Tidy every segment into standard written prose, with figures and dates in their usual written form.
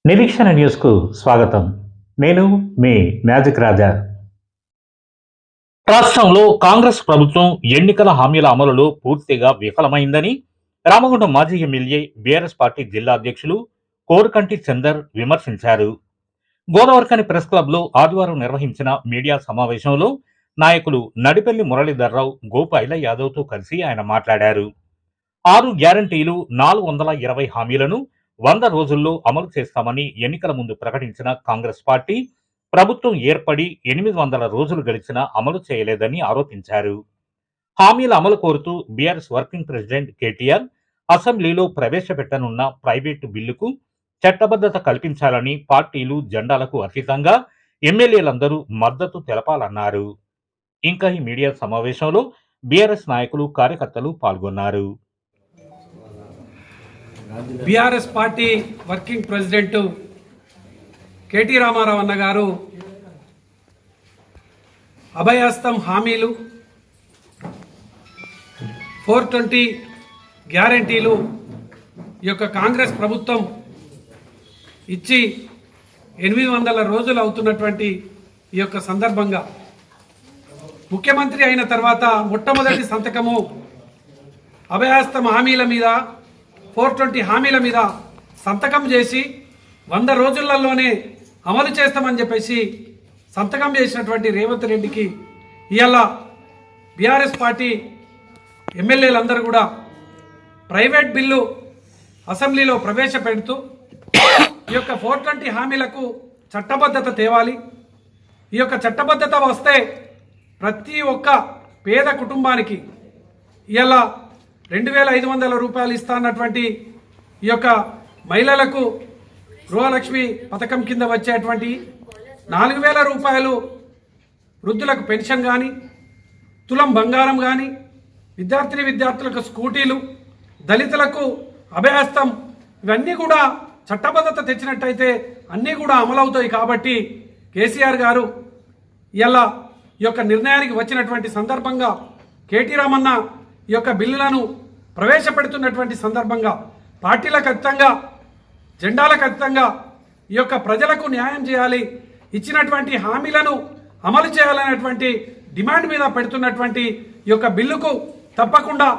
నిరీక్షణ న్యూస్కు స్వాగతం. నేను మీ మ్యాజిక్ రాజా. రాష్ట్రంలో కాంగ్రెస్ ప్రభుత్వం ఎన్నికల హామీల అమలులో పూర్తిగా విఫలమైందని రామగుండం మాజీ ఎమ్మెల్యే బీఆర్ఎస్ పార్టీ జిల్లా అధ్యక్షులు కోరుకంటి చందర్ విమర్శించారు. గోదావరిఖని ప్రెస్ క్లబ్లో ఆదివారం నిర్వహించిన మీడియా సమావేశంలో నాయకులు నడిపెల్లి మురళీధర్రావు, గోపాయిల యాదవ్తో కలిసి ఆయన మాట్లాడారు. 6 గ్యారంటీలు, 420 హామీలను 100 రోజుల్లో అమలు చేస్తామని ఎన్నికల ముందు ప్రకటించిన కాంగ్రెస్ పార్టీ ప్రభుత్వం ఏర్పడి 800 రోజులు గడిచినా అమలు చేయలేదని ఆరోపించారు. హామీల అమలు కోరుతూ బీఆర్ఎస్ వర్కింగ్ ప్రెసిడెంట్ కేటీఆర్ అసెంబ్లీలో ప్రవేశపెట్టనున్న ప్రైవేటు బిల్లుకు చట్టబద్ధత కల్పించాలని పార్టీలు, జెండాలకు అతీతంగా ఎమ్మెల్యేలందరూ మద్దతు తెలపాలన్నారు. ఇంకా ఈ మీడియా సమావేశంలో బీఆర్ఎస్ నాయకులు, కార్యకర్తలు పాల్గొన్నారు. BRS party working president KT Rama Rao అన్న గారు అభయహస్తం హామీలు, 420 గ్యారంటీలు ఈ యొక్క కాంగ్రెస్ ప్రభుత్వం ఇచ్చి 800 రోజులు అవుతున్నటువంటి ఈ యొక్క సందర్భంగా ముఖ్యమంత్రి అయిన తర్వాత మొట్టమొదటి సంతకము అభయహస్తం హామీల మీద, 420 హామీల మీద సంతకం చేసి 100 రోజులలోనే అమలు చేస్తామని చెప్పేసి సంతకం చేసినటువంటి రేవంత్ రెడ్డికి ఇవాళ బీఆర్ఎస్ పార్టీ ఎమ్మెల్యేలందరూ కూడా ప్రైవేట్ బిల్లు అసెంబ్లీలో ప్రవేశపెడుతూ ఈ యొక్క 420 హామీలకు చట్టబద్ధత తేవాలి. ఈ యొక్క చట్టబద్ధత వస్తే ప్రతి ఒక్క పేద కుటుంబానికి ఇవాళ 2500 రూపాయలు ఇస్తా అన్నటువంటి ఈ యొక్క మహిళలకు గృహలక్ష్మి పథకం కింద వచ్చేటువంటి 4000 రూపాయలు వృద్ధులకు పెన్షన్ కానీ, తులం బంగారం కానీ, విద్యార్థులకు స్కూటీలు, దళితులకు అభయహస్తం, ఇవన్నీ కూడా చట్టబద్ధత తెచ్చినట్టయితే అన్నీ కూడా అమలవుతాయి. కాబట్టి కేసీఆర్ గారు ఇలా ఈ యొక్క నిర్ణయానికి వచ్చినటువంటి సందర్భంగా కేటీ రామన్న ఈ యొక్క బిల్లులను ప్రవేశపెడుతున్నటువంటి సందర్భంగా పార్టీలకు అతీతంగా, జెండాలకు అతీతంగా ఈ యొక్క ప్రజలకు న్యాయం చేయాలి, ఇచ్చినటువంటి హామీలను అమలు చేయాలనేటువంటి డిమాండ్ మీద పెడుతున్నటువంటి ఈ యొక్క బిల్లుకు తప్పకుండా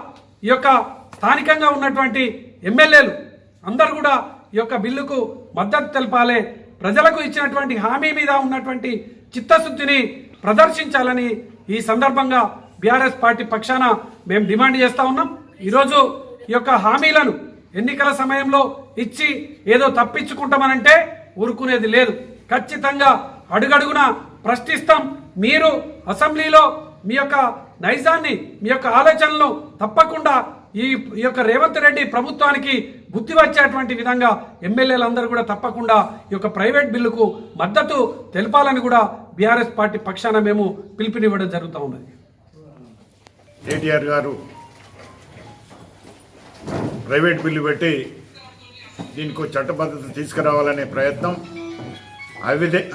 ఈ యొక్క స్థానికంగా ఉన్నటువంటి ఎమ్మెల్యేలు అందరూ కూడా ఈ యొక్క బిల్లుకు మద్దతు తెలపాలి. ప్రజలకు ఇచ్చినటువంటి హామీ మీద ఉన్నటువంటి చిత్తశుద్ధిని ప్రదర్శించాలని ఈ సందర్భంగా బీఆర్ఎస్ పార్టీ పక్షాన మేము డిమాండ్ చేస్తా ఉన్నాం. ఈరోజు ఈ యొక్క హామీలను ఎన్నికల సమయంలో ఇచ్చి ఏదో తప్పించుకుంటామనంటే ఊరుకునేది లేదు. ఖచ్చితంగా అడుగడుగున ప్రశ్నిస్తాం. మీరు అసెంబ్లీలో మీ యొక్క నైజాన్ని, మీ యొక్క ఆలోచనలను తప్పకుండా ఈ యొక్క రేవంత్ రెడ్డి ప్రభుత్వానికి బుద్ధి వచ్చేటువంటి విధంగా ఎమ్మెల్యేలందరూ కూడా తప్పకుండా ఈ యొక్క ప్రైవేట్ బిల్లుకు మద్దతు తెలపాలని కూడా బీఆర్ఎస్ పార్టీ పక్షాన మేము పిలుపునివ్వడం జరుగుతూ ఉన్నది. కేటీఆర్ గారు ప్రైవేట్ బిల్లు పెట్టి దీనికి చట్టబద్ధత తీసుకురావాలనే ప్రయత్నం,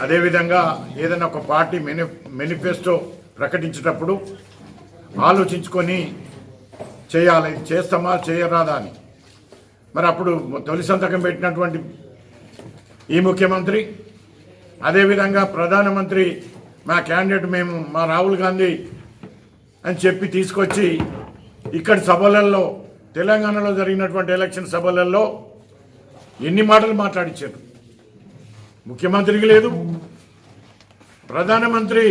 అదేవిధంగా ఏదైనా ఒక పార్టీ మేనిఫెస్టో ప్రకటించేటప్పుడు ఆలోచించుకొని చేయాలి, చేస్తామా చేయరాదా అని. మరి అప్పుడు తొలి సంతకం పెట్టినటువంటి ఈ ముఖ్యమంత్రి, అదేవిధంగా ప్రధానమంత్రి మా క్యాండిడేట్ మేము మా రాహుల్ గాంధీ అని చెప్పి తీసుకొచ్చి ఇక్కడి సభలలో, తెలంగాణలో జరిగినటువంటి ఎలక్షన్ సభలలో ఎన్ని మాటలు మాట్లాడించారు. ముఖ్యమంత్రికి లేదు, ప్రధానమంత్రి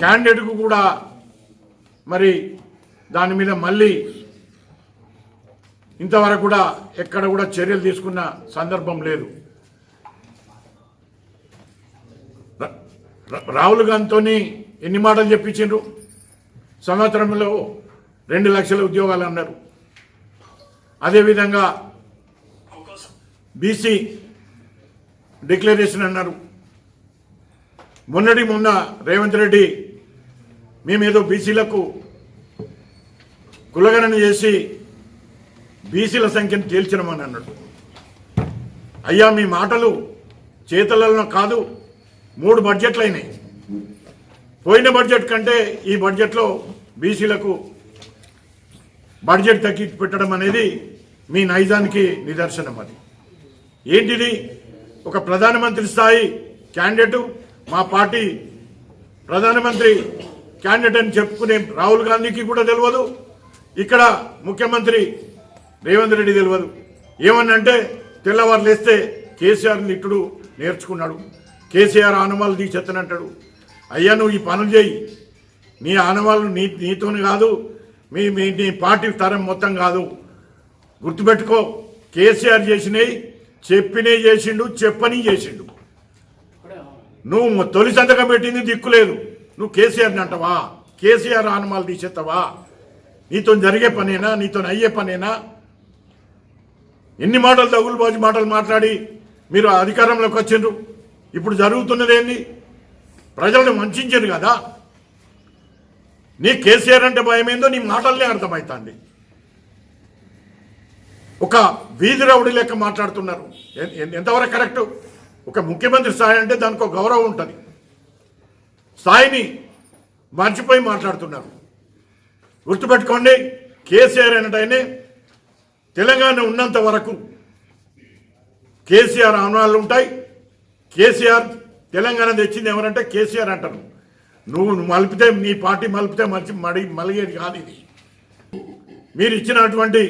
క్యాండిడేట్కు కూడా మరి దాని మీద మళ్ళీ ఇంతవరకు కూడా ఎక్కడ కూడా చర్యలు తీసుకున్న సందర్భం లేదు. రాహుల్ గాంధీతో ఎన్ని మాటలు చెప్పించారు. సంవత్సరంలో 2 లక్షల ఉద్యోగాలు అన్నారు. అదేవిధంగా బీసీ డిక్లరేషన్ అన్నారు. మొన్న రేవంత్ రెడ్డి మేమేదో బీసీలకు కులగణన చేసి బీసీల సంఖ్యను తేల్చినమని అన్నాడు. అయ్యా, మీ మాటలు చేతలలో కాదు. 3 బడ్జెట్లు అయినాయి. పోయిన బడ్జెట్ కంటే ఈ బడ్జెట్లో బీసీలకు బడ్జెట్ తగ్గి పెట్టడం అనేది మీ నైజానికి నిదర్శనం. అది ఏంటిది? ఒక ప్రధానమంత్రి స్థాయి క్యాండిడేటు మా పార్టీ ప్రధానమంత్రి క్యాండిడేట్ అని చెప్పుకునే రాహుల్ గాంధీకి కూడా తెలియదు, ఇక్కడ ముఖ్యమంత్రి రేవంత్ రెడ్డి తెలియదు. ఏమన్నంటే తెల్లవారు లేస్తే కేసీఆర్ నిట్టుడు నేర్చుకున్నాడు. కేసీఆర్ ఆనవాళ్ళు తీసేత్తనంటాడు. అయ్యా నువ్వు ఈ పనులు చేయి, నీ ఆనవాళ్ళు నీతోని కాదు, నీ పార్టీ తరం మొత్తం కాదు. గుర్తుపెట్టుకో, కేసీఆర్ చేసినవి చెప్పినే చేసిండు, చెప్పని చేసిండు. నువ్వు తొలి సంతకం పెట్టింది దిక్కులేదు, నువ్వు కేసీఆర్ని అంటావా? కేసీఆర్ ఆనవాళ్ళు తీసేస్తావా? నీతో జరిగే పనేనా? నీతో అయ్యే పనేనా? ఎన్ని మాటలు దగులుబాజు మాటలు మాట్లాడి మీరు అధికారంలోకి వచ్చిండ్రు. ఇప్పుడు జరుగుతున్నది ఏంది? ప్రజలను వంచారు కదా. నీ కేసీఆర్ అంటే భయమేందో నీ మాటలనే అర్థమవుతుంది. ఒక వీధి రౌడీ లెక్క మాట్లాడుతున్నారు. ఎంతవరకు కరెక్టు? ఒక ముఖ్యమంత్రి స్థాయి అంటే దానికి ఒక గౌరవం ఉంటుంది. స్థాయిని మర్చిపోయి మాట్లాడుతున్నారు. గుర్తుపెట్టుకోండి, కేసీఆర్ అనేటైనే తెలంగాణ ఉన్నంత వరకు కేసీఆర్ ఆనవాళ్ళు ఉంటాయి. కేసీఆర్ తెలంగాణ తెచ్చింది ఎవరంటే కేసీఆర్ అంటారు. నువ్వు మలిపితే, నీ పార్టీ మలిపితే మలిగేది కాదు ఇది. మీరు ఇచ్చినటువంటి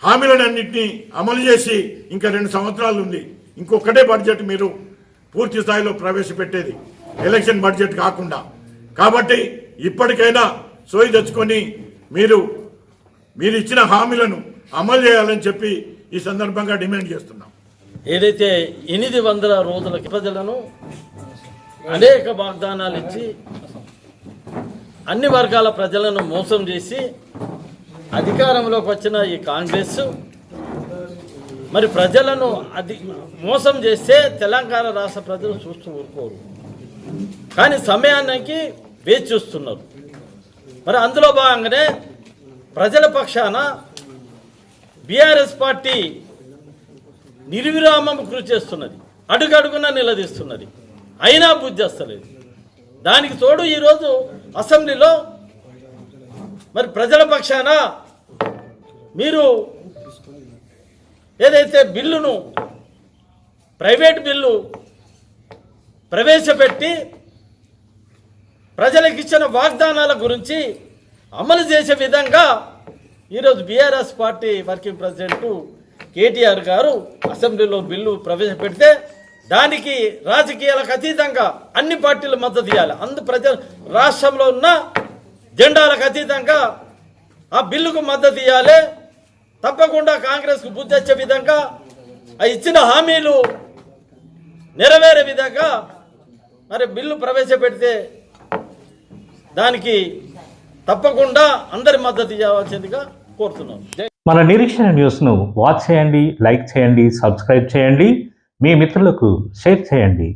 హామీలన్నింటినీ అమలు చేసి ఇంకా 2 సంవత్సరాలు ఉంది. ఇంకొకటే బడ్జెట్ మీరు పూర్తి స్థాయిలో ప్రవేశపెట్టేది, ఎలక్షన్ బడ్జెట్ కాకుండా. కాబట్టి ఇప్పటికైనా సోయి తెచ్చుకొని మీరు ఇచ్చిన హామీలను అమలు చేయాలని చెప్పి ఈ సందర్భంగా డిమాండ్ చేస్తున్నాం. ఏదైతే 800 రోజులకి ప్రజలను అనేక వాగ్దానాలు ఇచ్చి అన్ని వర్గాల ప్రజలను మోసం చేసి అధికారంలోకి వచ్చిన ఈ కాంగ్రెస్ మరి ప్రజలను మోసం చేస్తే తెలంగాణ రాష్ట్ర ప్రజలు చూస్తూ ఊరుకోరు, కానీ సమయానికి వేచి చూస్తున్నారు. మరి అందులో భాగంగానే ప్రజల పక్షాన బీఆర్ఎస్ పార్టీ నిర్విరామం కృషి చేస్తున్నది, అడుగడుగున నిలదీస్తున్నది, అయినా బుద్ధి వస్తలేదు. దానికి తోడు ఈరోజు అసెంబ్లీలో మరి ప్రజల పక్షాన మీరు ఏదైతే బిల్లును, ప్రైవేట్ బిల్లు ప్రవేశపెట్టి ప్రజలకు ఇచ్చిన వాగ్దానాల గురించి అమలు చేసే విధంగా ఈరోజు BRS party working president KTR గారు అసెంబ్లీలో బిల్లు ప్రవేశపెడితే దానికి రాజకీయాలకు అతీతంగా అన్ని పార్టీలు మద్దతు ఇవ్వాలి. రాష్ట్రంలో ఉన్న జెండాలకు అతీతంగా ఆ బిల్లుకు మద్దతు ఇవ్వాలి. తప్పకుండా కాంగ్రెస్కు బుద్ధి వచ్చే విధంగా ఆ ఇచ్చిన హామీలు నెరవేరే విధంగా మరి బిల్లు ప్రవేశపెడితే దానికి తప్పకుండా అందరి మద్దతు ఇవ్వాల్సిందిగా కోరుతున్నాం. మన నిరీక్షణ న్యూస్ను వాచ్ చేయండి, లైక్ చేయండి, సబ్స్క్రైబ్ చేయండి, మీ మిత్రులకు షేర్ చేయండి.